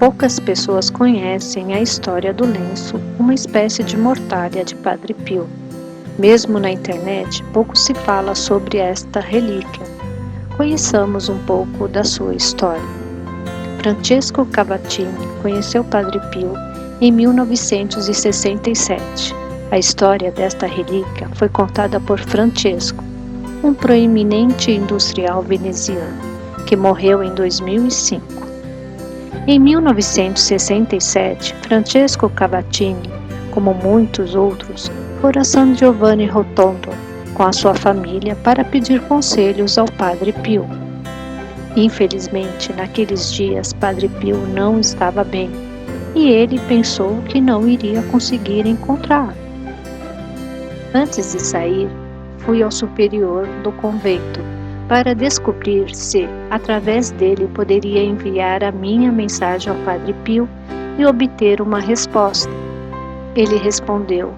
Poucas pessoas conhecem a história do lenço, uma espécie de mortalha de Padre Pio. Mesmo na internet, pouco se fala sobre esta relíquia. Conheçamos um pouco da sua história. Francesco Cavatini conheceu Padre Pio em 1967. A história desta relíquia foi contada por Francesco, um proeminente industrial veneziano, que morreu em 2005. Em 1967, Francesco Cavatini, como muitos outros, foi a San Giovanni Rotondo com a sua família para pedir conselhos ao Padre Pio. Infelizmente, naqueles dias, Padre Pio não estava bem e ele pensou que não iria conseguir encontrá-lo. Antes de sair, fui ao superior do convento para descobrir se, através dele, poderia enviar a minha mensagem ao Padre Pio e obter uma resposta. Ele respondeu: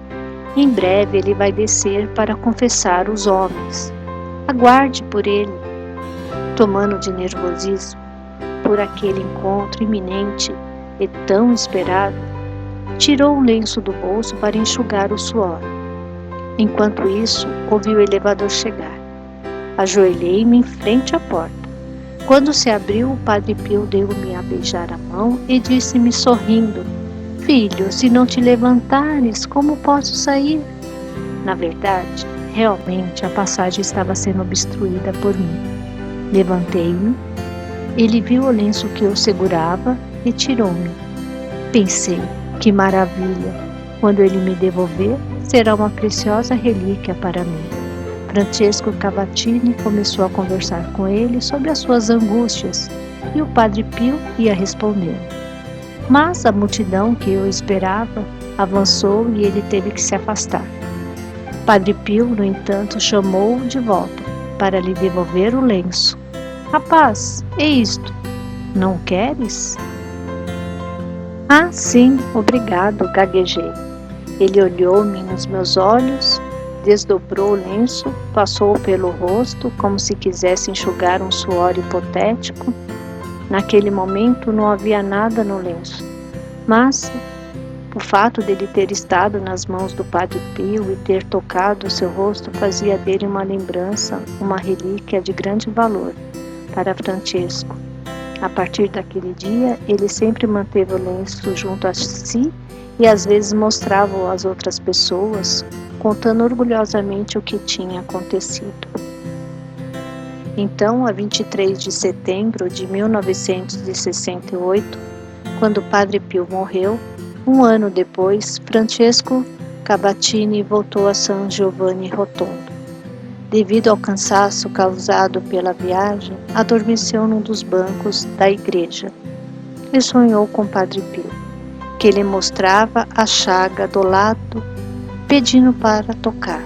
em breve ele vai descer para confessar os homens. Aguarde por ele. Tomando de nervosismo por aquele encontro iminente e tão esperado, tirou o lenço do bolso para enxugar o suor. Enquanto isso, ouvi o elevador chegar. Ajoelhei-me em frente à porta. Quando se abriu, o Padre Pio deu-me a beijar a mão e disse-me sorrindo: filho, se não te levantares, como posso sair? Na verdade, realmente a passagem estava sendo obstruída por mim. Levantei-me. Ele viu o lenço que eu segurava e tirou-me. Pensei, que maravilha! Quando ele me devolver, será uma preciosa relíquia para mim. Francesco Cavatini começou a conversar com ele sobre as suas angústias e o Padre Pio ia responder. Mas a multidão que eu esperava avançou e ele teve que se afastar. Padre Pio, no entanto, chamou-o de volta para lhe devolver o lenço. Rapaz, é isto. Não queres? Ah, sim, obrigado, gaguejei. Ele olhou-me nos meus olhos, desdobrou o lenço, passou pelo rosto como se quisesse enxugar um suor hipotético. Naquele momento não havia nada no lenço, mas o fato dele ter estado nas mãos do Padre Pio e ter tocado o seu rosto fazia dele uma lembrança, uma relíquia de grande valor para Francesco. A partir daquele dia, ele sempre manteve o lenço junto a si e às vezes mostrava-o às outras pessoas, contando orgulhosamente o que tinha acontecido. Então, a 23 de setembro de 1968, quando Padre Pio morreu, um ano depois, Francesco Cavatini voltou a San Giovanni Rotondo. Devido ao cansaço causado pela viagem, adormeceu num dos bancos da igreja e sonhou com Padre Pio, que lhe mostrava a chaga do lado, pedindo para tocar.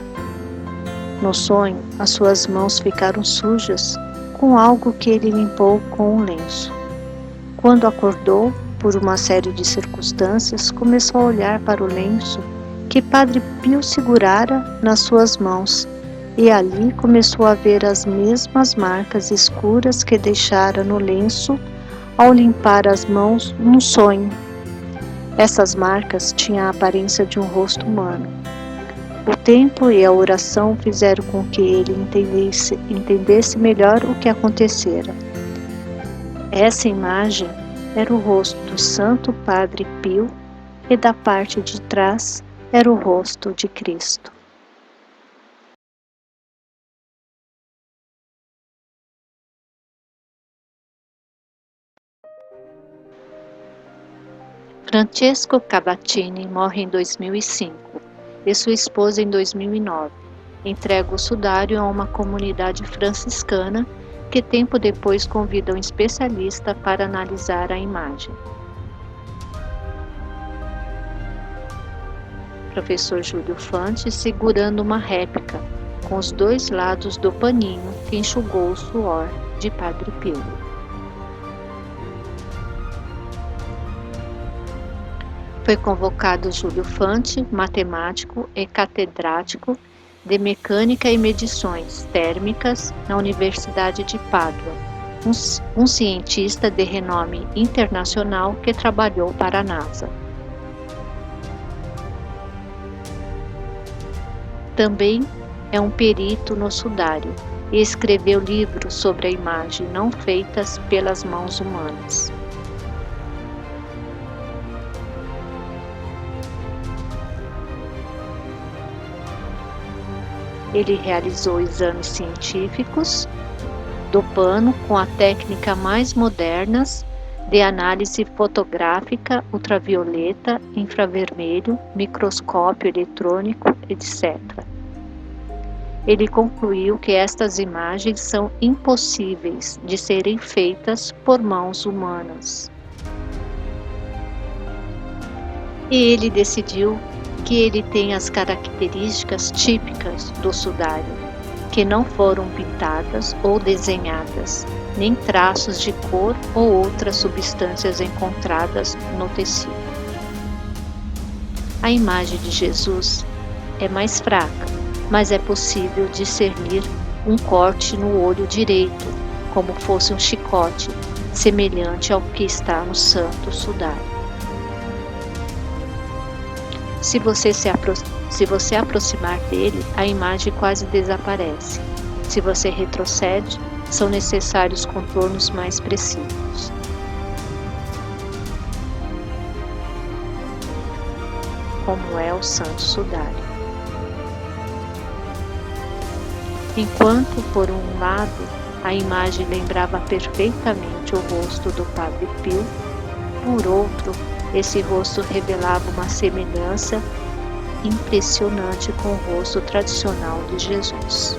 No sonho, as suas mãos ficaram sujas com algo que ele limpou com um lenço. Quando acordou, por uma série de circunstâncias, começou a olhar para o lenço que Padre Pio segurara nas suas mãos, e ali começou a ver as mesmas marcas escuras que deixara no lenço ao limpar as mãos num sonho. Essas marcas tinham a aparência de um rosto humano. O tempo e a oração fizeram com que ele entendesse melhor o que acontecera. Essa imagem era o rosto do Santo Padre Pio e da parte de trás era o rosto de Cristo. Francesco Cavatini morre em 2005 e sua esposa em 2009. Entrega o sudário a uma comunidade franciscana que tempo depois convida um especialista para analisar a imagem. Professor Júlio Fante segurando uma réplica, com os dois lados do paninho que enxugou o suor de Padre Pio. Foi convocado Júlio Fante, matemático e catedrático de Mecânica e Medições Térmicas na Universidade de Pádua, um cientista de renome internacional que trabalhou para a NASA. Também é um perito no sudário e escreveu livros sobre a imagem não feitas pelas mãos humanas. Ele realizou exames científicos do pano com a técnica mais modernas de análise fotográfica, ultravioleta, infravermelho, microscópio eletrônico, etc. Ele concluiu que estas imagens são impossíveis de serem feitas por mãos humanas. E ele decidiu que ele tem as características típicas do sudário, que não foram pintadas ou desenhadas, nem traços de cor ou outras substâncias encontradas no tecido. A imagem de Jesus é mais fraca, mas é possível discernir um corte no olho direito, como fosse um chicote, semelhante ao que está no Santo Sudário. Se você aproximar dele, a imagem quase desaparece. Se você retrocede, são necessários contornos mais precisos. Como é o Santo Sudário. Enquanto, por um lado, a imagem lembrava perfeitamente o rosto do Padre Pio, por outro, esse rosto revelava uma semelhança impressionante com o rosto tradicional de Jesus.